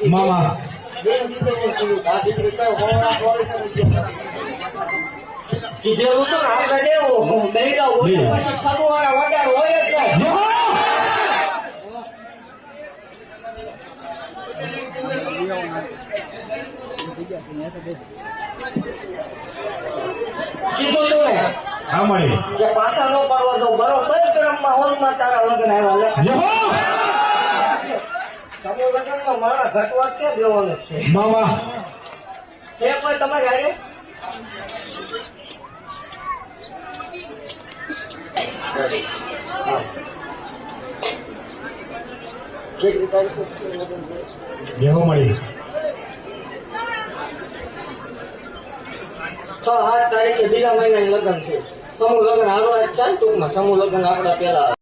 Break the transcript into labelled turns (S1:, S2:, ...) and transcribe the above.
S1: મામા
S2: કીધેલું તો આપણે દેવું બેડા હોય પછી ખબવાળા વધારે હોય જ કીધું તું ને
S1: હા મળી
S2: કે પાછા ન પાડવા દો બરોબર ક્રમમાં હોલમાં તારા લગ્ન આવ્યા સમૂહ લગ્નમાં મારા ઘટવા ક્યાં દેવાનું છે
S1: મામા
S2: છે કોઈ તમારી હારે
S1: જેવો મળી
S2: 6-8 તારીખે બીજા મહિનાની લગ્ન છે સમૂહ લગ્ન હાલવા જ છે ને ટૂંકમાં સમૂહ લગ્ન આપડા પેલા